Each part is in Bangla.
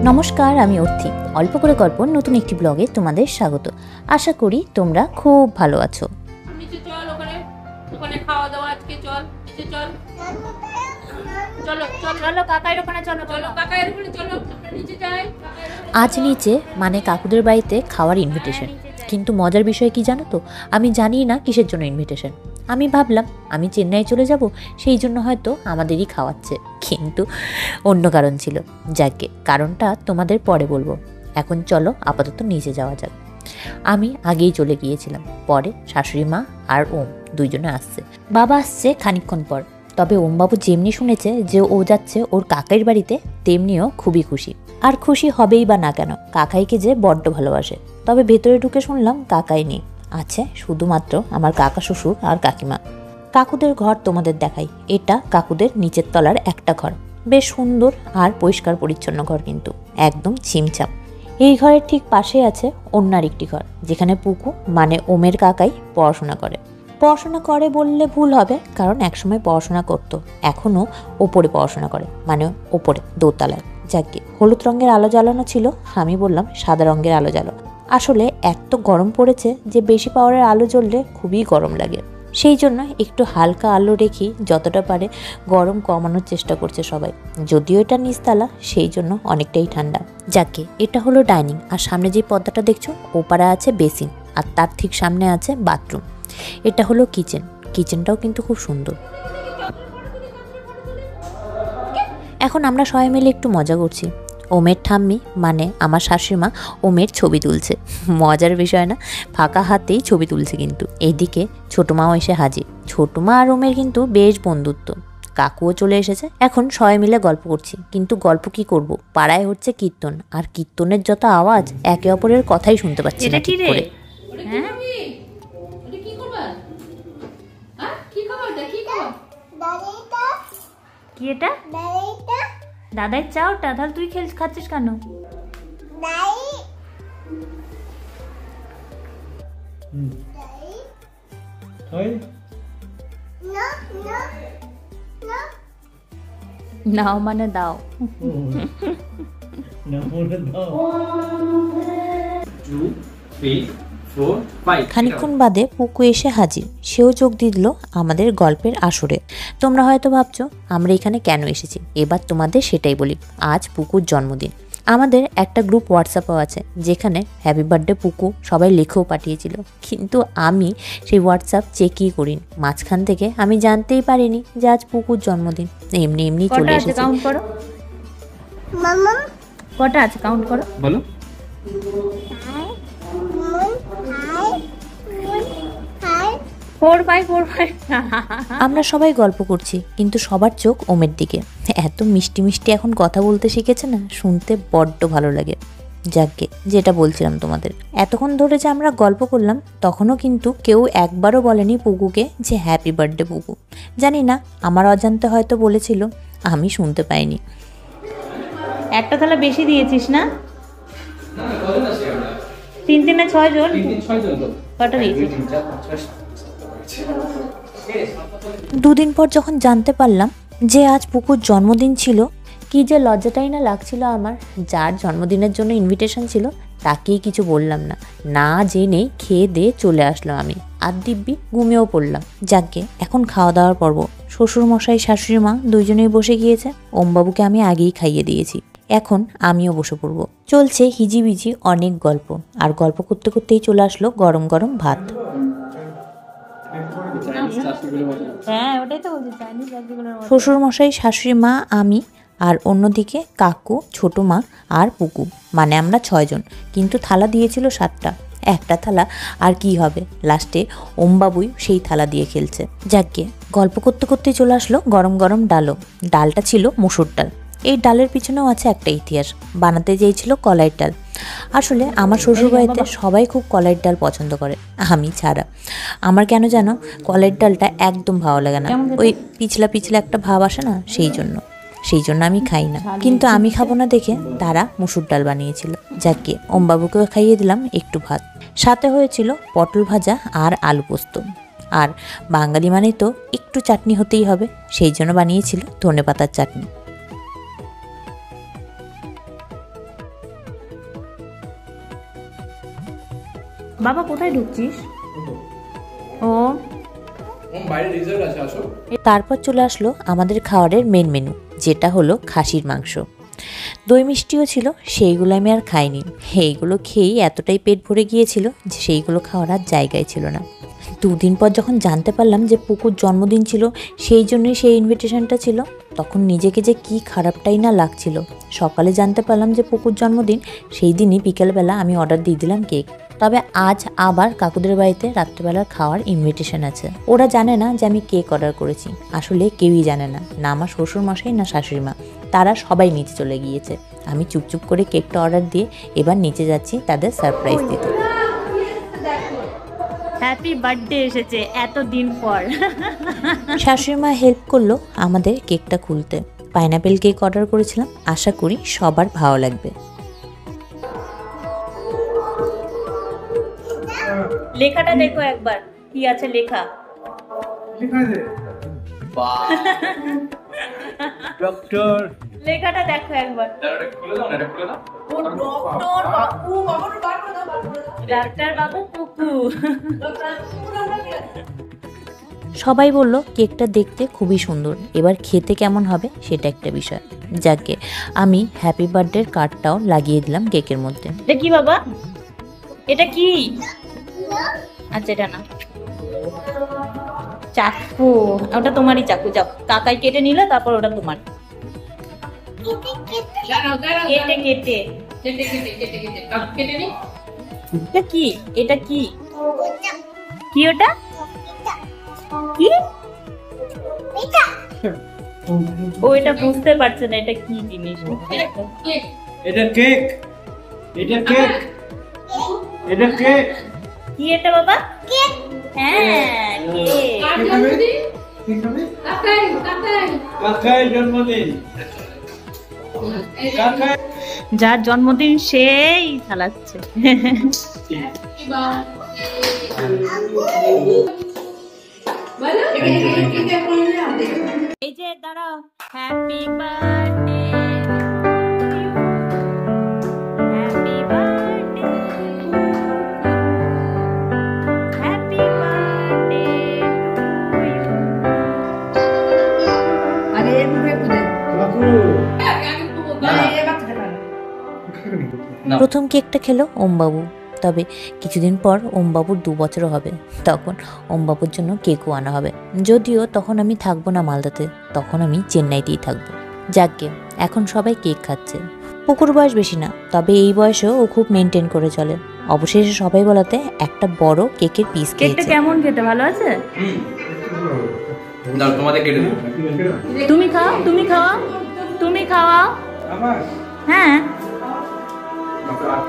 নমস্কার, আমি অর্থি। অল্প করে গল্প নতুন একটি ব্লগে তোমাদের স্বাগত। আশা করি তোমরা খুব ভালো আছো। নিচে চল, ওখানে খাওয়া দাওয়া আজকে। চল নিচে চল, চলো চল চলো কাকাইয়ের ওখানে চলো, চলো কাকাইয়ের ওখানে চলো, আমরা নিচে যাই। আজ নিচে মানে কাকুদের বাড়িতে খাওয়ার ইনভিটেশন। কিন্তু মজার বিষয় কি জানো তো, আমি জানি না কিসের জন্য ইনভিটেশন। আমি ভাবলাম আমি চেন্নাই চলে যাব, সেই জন্য হয়তো আমাদেরই খাওয়াচ্ছে, কিন্তু অন্য কারণ ছিল। যাকে কারণটা তোমাদের পরে বলবো, এখন চলো আপাতত নিচে যাওয়া যাক। আমি আগেই চলে গিয়েছিলাম, পরে শাশুড়ি মা আর ওম দুইজনে আসছে। বাবা আসছে খানিকক্ষণ পর। তবে ওমবাবু যেমনি শুনেছে যে ও যাচ্ছে ওর কাকাইর বাড়িতে, তেমনিও খুবই খুশি। আর খুশি হবেই বা না কেন, কাকাইকে যে বড্ড ভালোবাসে। তবে ভেতরে ঢুকে শুনলাম কাকাই নেই, আছে শুধুমাত্র আমার কাকা শ্বশুর আর কাকিমা। কাকুদের ঘর তোমাদের দেখাই। এটা কাকুদের নিচের তলার একটা ঘর, বেশ সুন্দর আর পরিষ্কার পরিচ্ছন্ন ঘর, কিন্তু একদম ছিমছাম। এই ঘরের ঠিক পাশে আছে অন্য আরেকটি ঘর, যেখানে পুকু মানে ওমের কাকাই পড়াশোনা করে। পড়াশোনা করে বললে ভুল হবে, কারণ একসময় পড়াশোনা করতো, এখনও ওপরে পড়াশোনা করে, মানে ওপরে দোতলায়। যাকে হলুদ রঙের আলো জ্বালানো ছিল, আমি বললাম সাদা রঙের আলো জ্বালো। আসলে এত গরম পড়েছে যে বেশি পাওয়ারের আলো জ্বললে খুবই গরম লাগে, সেই জন্য একটু হালকা আলো রেখেই যতটা পারে গরম কমানোর চেষ্টা করছে সবাই। যদিও এটা নিচতলা, সেই জন্য অনেকটাই ঠান্ডা। যাকে এটা হলো ডাইনিং, আর সামনে যে পর্দাটা দেখছো ওপারে আছে বেসিন, আর তার ঠিক সামনে আছে বাথরুম। এটা হলো কিচেন। কিচেনটাও কিন্তু খুব সুন্দর। এখন আমরা সবাই মিলে একটু মজা করছি। ওমের ঠাম্মি মানে আমার শাশুড়িমা ওমের ছবি তুলছে। মজার বিষয় না, ফাঁকা হাতেই ছবি তুলছে। কিন্তু এইদিকে ছোটো মাও এসে হাজির। ছোটো মা আর ওমের কিন্তু বেশ বন্ধুত্ব। কাকুও চলে এসেছে। এখন সবাই মিলে গল্প করছি, কিন্তু গল্প কি করব, পাড়ায় হচ্ছে কীর্তন, আর কীর্তনের যত আওয়াজ, একে অপরের কথাই শুনতে পাচ্ছি না ঠিক করে। কি এটা? দাদাই চাওটা? তাহলে তুই খাচ্ছিস কেন? নাও মানে দাও। খানিকক্ষণ বাদে পুকু এসে হাজির। সেও যোগ দিল আমাদের গল্পের আসরে। তোমরা হয়তো ভাবছো আমরা এখানে কেন এসেছি, এবার তোমাদের সেটাই বলি। আজ পুকুর জন্মদিন। আমাদের একটা গ্রুপ হোয়াটসঅ্যাপও আছে, যেখানে হ্যাপি বার্থডে পুকু সবাই লিখেও পাঠিয়েছিল, কিন্তু আমি সেই হোয়াটসঅ্যাপ চেকই করিনি। মাঝখান থেকে আমি জানতেই পারিনি যে আজ পুকুর জন্মদিন। এমনি এমনি চলে এসেছে। কাউন্ট করো মামা, কটা আছে কাউন্ট করো বলো। আমরা সবাই গল্প করছি, কিন্তু সবার চোখ ওমের দিকে। এত মিষ্টি মিষ্টি এখন কথা বলতে শিখেছে না, শুনতে বড্ড ভালো লাগে। যাকে যেটা বলছিলাম তোমাদের, এতক্ষণ ধরে যে আমরা গল্প করলাম, তখনও কিন্তু কেউ একবারও বলেনি পুকুকে যে হ্যাপি বার্থডে পুকু। জানি না, আমার অজান্তে হয়তো বলেছিল, আমি শুনতে পাইনি। একটা থালা বেশি দিয়েছিস না? 3 3 6 জন। কটা দিয়েছিস? 2 দিন পর যখন জানতে পারলাম যে আজ পুকুর জন্মদিন ছিল, কি যে লজ্জাটাই না লাগছিল আমার। যার জন্মদিনের জন্য ইনভিটেশন ছিল তাকেই কিছু বললাম না, না জেনেই খেয়ে দিয়ে চলে আসলো আমি, আর দিব্যি ঘুমিয়েও পড়লাম। যাকে এখন খাওয়া দাওয়ার পর্ব। শ্বশুর মশাই শাশুড়ি মা দুইজনেই বসে গিয়েছে। ওমবাবুকে আমি আগেই খাইয়ে দিয়েছি, এখন আমিও বসে পড়ব। চলছে হিজিবিজি অনেক গল্প, আর গল্প করতে করতেই চলে আসলো গরম গরম ভাত। শ্বশুর মশাই শাশুড়ি মা আমি, আর অন্যদিকে কাকু ছোটো মা আর পুকু, মানে আমরা 6 জন। কিন্তু থালা দিয়েছিল 7টা। একটা থালা আর কি হবে, লাস্টে ওমবাবুই সেই থালা দিয়ে খেলছে। যাকে গল্প করতে করতেই চলে আসলো গরম গরম ডালও। ডালটা ছিল মসুর ডাল। এই ডালের পিছনেও আছে একটা ইতিহাস। বানাতে চেয়েছিল কলাইয়ের ডাল। আসলে আমার শ্বশুরবাড়িতে সবাই খুব কলাইয়ের ডাল পছন্দ করে, আমি ছাড়া। আমার কেন জানো কলাইয়ের ডালটা একদম ভালো লাগে না, ওই পিছলা পিছলা একটা ভাব আসে না, সেই জন্য আমি খাই না। কিন্তু আমি খাবো না দেখে তারা মসুর ডাল বানিয়েছিল। যাকে ওমবাবুকেও খাইয়ে দিলাম একটু ভাত। সাথে হয়েছিল পটল ভাজা আর আলু পোস্ত। আর বাঙালি মানে তো একটু চাটনি হতেই হবে, সেই জন্য বানিয়েছিল ধনেপাতার চাটনি। বাবা কোথায় ঢুকছিস? ও বাইরে রিজার্ভ আছে, আসো। তারপর চলে আসলো আমাদের খাবারের মেন মেনু, যেটা হলো খাসির মাংস। দই মিষ্টিও ছিল, সেইগুলো আমি আর খাইনি। এইগুলো খেয়েই এতটাই পেট ভরে গিয়েছিল যে সেইগুলো খাওয়ার আর জায়গায় ছিল না। 2 দিন পর যখন জানতে পারলাম যে পুকুর জন্মদিন ছিল, সেই জন্যই সেই ইনভিটেশনটা ছিল, তখন নিজেকে যে কি খারাপটাই না লাগছিল। সকালে জানতে পারলাম যে পুকুর জন্মদিন, সেই দিনই বিকেলবেলা আমি অর্ডার দিয়ে দিলাম কেক। তবে আজ আবার কাকুদের বাড়িতে রাত্রেবেলার খাওয়ার ইনভিটেশন আছে। ওরা জানে না যে আমি কেক অর্ডার করেছি, আসলে কেউই জানে না, না আমার শ্বশুরমশাই না শাশুড়ি মা। তারা সবাই নিচে চলে গিয়েছে। আমি চুপচুপ করে কেকটা অর্ডার দিয়ে এবার নিচে যাচ্ছি তাদের সারপ্রাইজ দিতে। হ্যাপি বার্থডে এসেছে এতদিন পর। শাশুড়ি মা হেল্প করলো আমাদের কেকটা খুলতে। পাইনাপেল কেক অর্ডার করেছিলাম, আশা করি সবার ভালো লাগবে। লেখাটা দেখো একবার, কি আছে লেখা। ডক্টর লেখাটা দেখো একবার। ডাক্তার বাবু পুকু। সবাই বলল কেকটা দেখতে খুবই সুন্দর, এবার খেতে কেমন হবে সেটা একটা বিষয়। যাকে আমি হ্যাপি বার্থডের কার্ডটাও লাগিয়ে দিলাম কেকের মধ্যে। এটা কি বাবা? এটা কি? আচ্ছা এটা না, চাকু। ওটা তোমারই চাকু, যাও কাকাই কেটে নিলে, তারপর ওটা তোমার। কেটে কেটে কেটে নি। এটা কি? এটা কি? কি ওটা? কি? ও এটা বুঝতে পারছে না এটা কি জিনিস। এটা কেক, এটা কেক, এটা কেক। কি এটা বাবা? কেক। হ্যাঁ কেক। কাকাই জন্মদিন, কাকাই। যার জন্মদিন সেই চালাচ্ছে। এই যে দাঁড়াও, happy birthday, happy birthday, happy birthday to you. প্রথম কেকটা খেলো ওমবাবু। তবে কিছুদিন পর ওমবাবুর 2 বছরও হবে, তখন ওমবাবুর জন্য কেকও আনা হবে। যদিও তখন আমি থাকবো না মালদাতে, তখন আমি চেন্নাইতেই থাকবো। যাকে এখন সবাই কেক খাচ্ছে। পুকুর বয়স বেশি না, তবে এই বয়সেও ও খুব মেনটেন করে চলে। অবশেষে সবাই বলাতে একটা বড় কেকের পিস কেকটা খেয়েছে। কেমন খেতে? ভালো আছে? দাও তোমাদের কেটে দিই। তুমি খাও, তুমি খাওয়া, তুমি খাওয়া। হ্যাঁ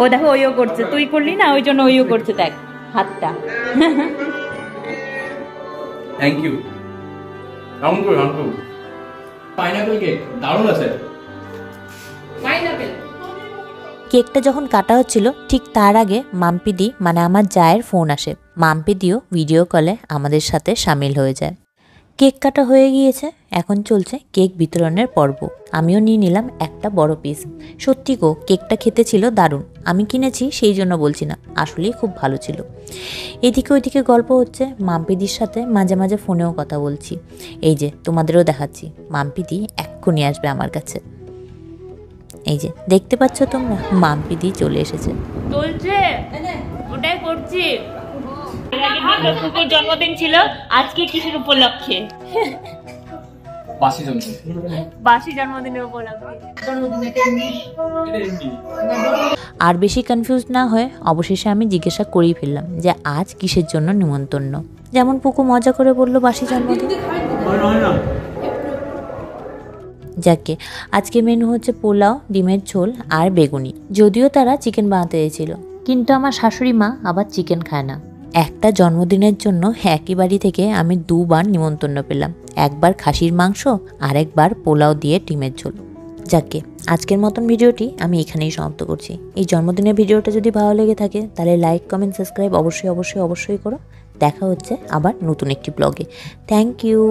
ও দেখো ওইও করছে, তুই করলি না ওই জন্য ওইও করছে, দেখ হাতটা। Thank you. রাউন্ড করো, রাউন্ড করো। পাইনাপেল কেক দারুণ আছে। পাইনাপেল কেকটা যখন কাটা হচ্ছিল ঠিক তার আগে মাম্পিদি মানে আমার জায়ের ফোন আসে। মাম্পিদিও ভিডিও কলে আমাদের সাথে সামিল হয়ে যায়। কেক কাটা হয়ে গিয়েছে, এখন চলছে কেক বিতরণের পর্ব। আমিও নিয়ে নিলাম একটা বড় পিস। সত্যি গো, কেকটা খেতে ছিল দারুণ। আমি কিনেছি সেই জন্য বলছি না, আসলেই খুব ভালো ছিল। এদিকে ওইদিকে গল্প হচ্ছে, মাম্পিদির সাথে মাঝে মাঝে ফোনেও কথা বলছি। এই যে তোমাদেরও দেখাচ্ছি, মাম্পিদি এক্ষুনি আসবে আমার কাছে। এই যে দেখতে পাচ্ছ তোমরা, মাম্পিদি চলে এসেছে। চলছে, ওটাই করছি। কুকুর জন্মদিন ছিল, আজকে কিসের উপলক্ষে? বাসি জন্মদিন। বাসি জন্মদিনের উপলক্ষে। আর বেশি কনফিউজ না হয়ে অবশেষে আমি জিজ্ঞাসা করেই ফেললাম যে আজ কিসের জন্য নিমন্ত্রণ। যেমন পুকু মজা করে বলল বাসি জন্মদিন। যাকে আজকে মেনু হচ্ছে পোলাও, ডিমের ঝোল আর বেগুনি। যদিও তারা চিকেন বানাতে চেয়েছিল, কিন্তু আমার শাশুড়ি মা আবার চিকেন খায় না। একটা জন্মদিনের জন্য একই বাড়ি থেকে আমি 2 বার নিমন্ত্রণ পেলাম, একবার খাসির মাংস আর একবার পোলাও দিয়ে ডিমের ঝোল। যাকে আজকের মতন ভিডিওটি আমি এখানেই সমাপ্ত করছি। এই জন্মদিনের ভিডিওটা যদি ভালো লেগে থাকে তাহলে লাইক, কমেন্ট, সাবস্ক্রাইব অবশ্যই অবশ্যই অবশ্যই করো। দেখা হচ্ছে আবার নতুন একটি ব্লগে। Thank you.